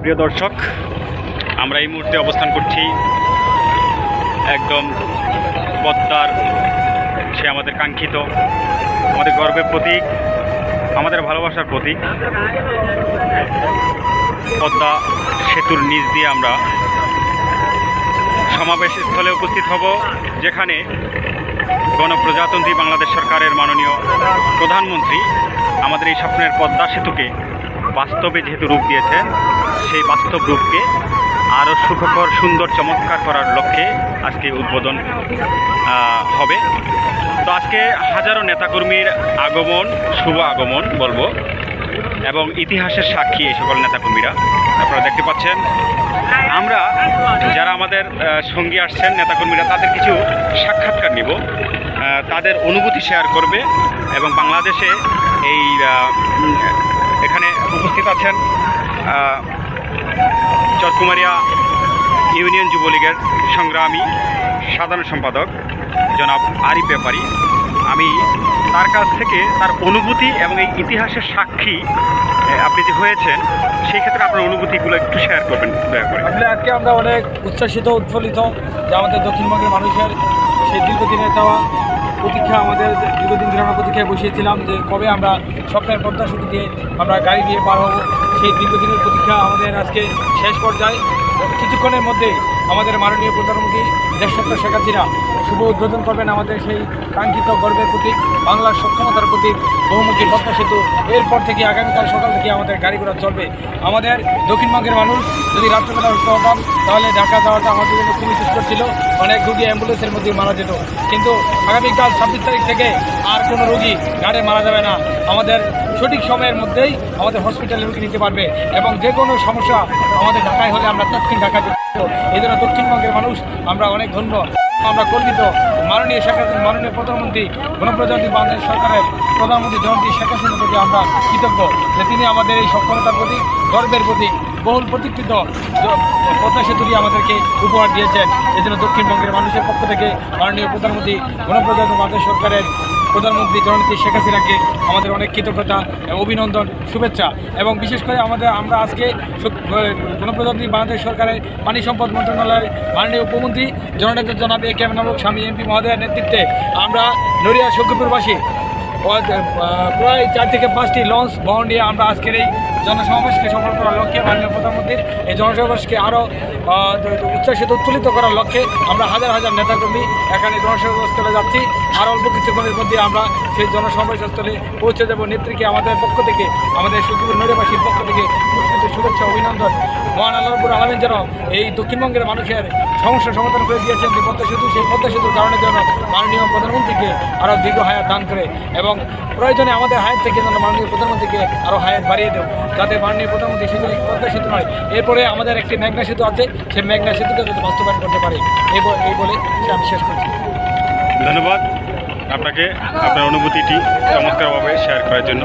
প্রিয় দর্শক, আমরা এই মুহূর্তে অবস্থান করছি একদম পদ্মার, সে আমাদের কাঙ্ক্ষিত, আমাদের গর্বের প্রতীক, আমাদের ভালোবাসার প্রতীক পদ্মা সেতুর নিচ দিয়ে আমরা সমাবেশ স্থলে উপস্থিত হব, যেখানে গণপ্রজাতন্ত্রী বাংলাদেশ সরকারের মাননীয় প্রধানমন্ত্রী আমাদের এই স্বপ্নের পদ্মা সেতুকে বাস্তবে যেহেতু রূপ দিয়েছেন, সেই বাস্তব রূপকে আরও সুখকর, সুন্দর, চমৎকার করার লক্ষ্যে আজকে উদ্বোধন হবে। তো আজকে হাজারো নেতাকর্মীর আগমন, শুভ আগমন বলবো, এবং ইতিহাসের সাক্ষী এই সকল নেতাকর্মীরা আপনারা দেখতে পাচ্ছেন। আমরা যারা আমাদের সঙ্গী আসছেন নেতাকর্মীরা, তাদের কিছু সাক্ষাৎকার নিব, তাদের অনুভূতি শেয়ার করবে, এবং বাংলাদেশে এই এখানে উপস্থিত আছেন চরকুমারিয়া ইউনিয়ন যুবলীগের সংগ্রামী সাধারণ সম্পাদক জনাব আরিফ ব্যাপারী। আমি তার কাছ থেকে তার অনুভূতি এবং এই ইতিহাসের সাক্ষী আপনি যে হয়েছেন, সেই ক্ষেত্রে আপনার অনুভূতিগুলো একটু শেয়ার করবেন দয়া করে। আসলে আজকে আমরা অনেক উচ্ছ্বাসিত, উৎফুল্লিত যে আমাদের দক্ষিণবঙ্গের মানুষের সেই দীর্ঘদিনের দেওয়া প্রতীক্ষা, আমাদের দীর্ঘদিন ধরে আমরা প্রতীক্ষায় বসিয়েছিলাম যে কবে আমরা স্বপ্নের পদ্মা সেতু দিয়ে আমরা গাড়ি দিয়ে পার হবো। সেই দীর্ঘদিনের প্রতীক্ষা আমাদের আজকে শেষ পর্যায়ে। কিছুক্ষণের মধ্যেই আমাদের মাননীয় প্রধানমন্ত্রী দেশরত্ন শেখ হাসিনা শুভ উদ্বোধন করবেন আমাদের সেই কাঙ্ক্ষিত গর্বের প্রতীক, বাংলার সক্ষমতার প্রতীক বহুমুখী পদ্মা সেতু। এরপর থেকে আগামীকাল সকাল থেকে আমাদের গাড়ি ঘোড়া চলবে। আমাদের দক্ষিণবঙ্গের মানুষ যদি রাত্রেবেলা সুস্থ হতাম, তাহলে ঢাকা যাওয়াটা আমাদের জন্য খুবই দুষ্কর ছিল। অনেক রুগী অ্যাম্বুলেন্সের মধ্যে মারা যেত, কিন্তু আগামীকাল 26 তারিখ থেকে আর কোনো রুগী গাড়ি মারা যাবে না। আমাদের সঠিক সময়ের মধ্যেই আমাদের হসপিটালে রুগী নিতে পারবে, এবং যে কোনো সমস্যা আমাদের ঢাকায় হলে আমরা দক্ষিণ ঢাকা যেতে। এই জন্য দক্ষিণবঙ্গের মানুষ আমরা অনেক ধন্য, আমরা গর্বিত। মাননীয় শেখ হাসিনা, মাননীয় প্রধানমন্ত্রী, গণপ্রজাতন্ত্রী বাংলাদেশ সরকারের প্রধানমন্ত্রী জননেত্রী শেখ হাসিনার প্রতি আমরা কৃতজ্ঞ যে তিনি আমাদের এই সক্ষমতার প্রতি, গর্বের প্রতি, বহুল প্রতীক্ষিত পদ্মা সেতুটি আমাদেরকে উপহার দিয়েছেন। এই জন্য দক্ষিণবঙ্গের মানুষের পক্ষ থেকে মাননীয় প্রধানমন্ত্রী, গণপ্রজাতন্ত্রী বাংলাদেশ সরকারের প্রধানমন্ত্রী জননেত্রী শেখ হাসিনাকে আমাদের অনেক কৃতজ্ঞতা, অভিনন্দন, শুভেচ্ছা। এবং বিশেষ করে আমরা আজকে গণপ্রজাতন্ত্রী বাংলাদেশ সরকারের পানি সম্পদ মন্ত্রণালয়ের মাননীয় উপমন্ত্রী জননেতা জনাব এ কে এম স্বামী এমপি মহোদয়ের নেতৃত্বে আমরা নড়িয়া সখীপুরবাসী প্রায় 4 থেকে 5টি লঞ্চ বহন নিয়ে আমরা আজকের এই জনসমাবেশকে সফল করার লক্ষ্যে, মাননীয় প্রধানমন্ত্রীর এই জনসমাবেশকে আরও উচ্ছ্বাসিত, উত্তোলিত করার লক্ষ্যে আমরা হাজার হাজার নেতাকর্মী এখানে জনসমাবেশস্থলে যাচ্ছি। আর অল্প কিছুক্ষণের মধ্যে আমরা সেই জনসমাবেশস্থলে পৌঁছে দেব। নেত্রীকে আমাদের পক্ষ থেকে, আমাদের সখীপুর নড়িয়াবাসীর পক্ষ থেকে শুভেচ্ছা, অভিনন্দন। মহান আল্লাহ রাব্বুল আলামিন যেন এই দক্ষিণবঙ্গের মানুষের সমস্যার সমাধান করে দিয়েছেন যে পদ্মা সেতু, সেই পদ্মা সেতুর কারণের জন্য মাননীয় প্রধানমন্ত্রীকে আরও দীর্ঘ হায়াত দান করে, এবং প্রয়োজনে আমাদের হায়াত থেকে যেন মাননীয় প্রধানমন্ত্রীকে আরও হায়াত বাড়িয়ে দেব, যাতে মাননীয় প্রধানমন্ত্রী শুধু পদ্মা সেতু নয়, এরপরে আমাদের একটি মেঘনা সেতু আছে, সেই মেঘনা সেতুকে যাতে বাস্তবায়ন করতে পারে, এই বলে আমি শেষ করছি। ধন্যবাদ আপনাকে আপনার অনুভূতিটি চমৎকারভাবে শেয়ার করার জন্য।